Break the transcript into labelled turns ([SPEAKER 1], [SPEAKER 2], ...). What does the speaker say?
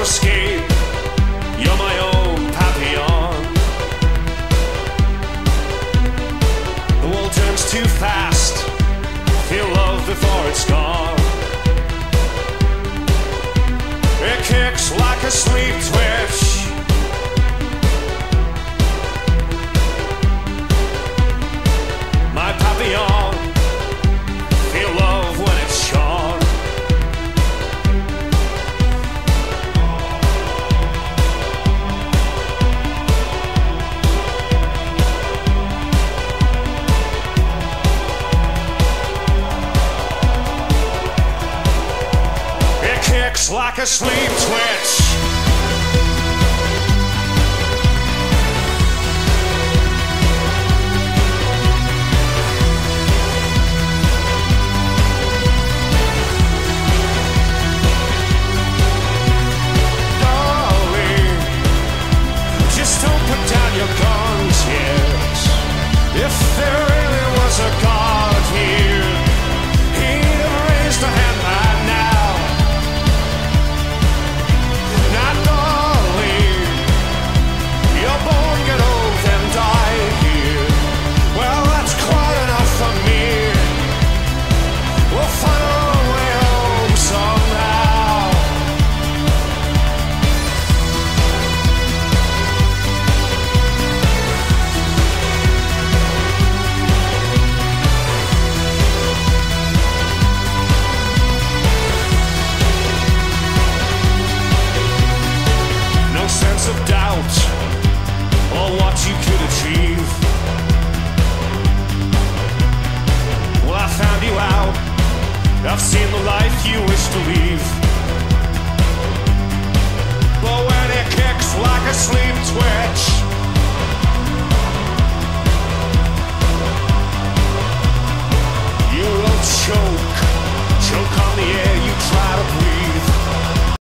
[SPEAKER 1] cannot escape. You're my own papillon. The world turns too fast. Feel love before it's gone. It kicks like a sleep twitch. My papillon, feel love when it's gone. It kicks like a sleep twitch.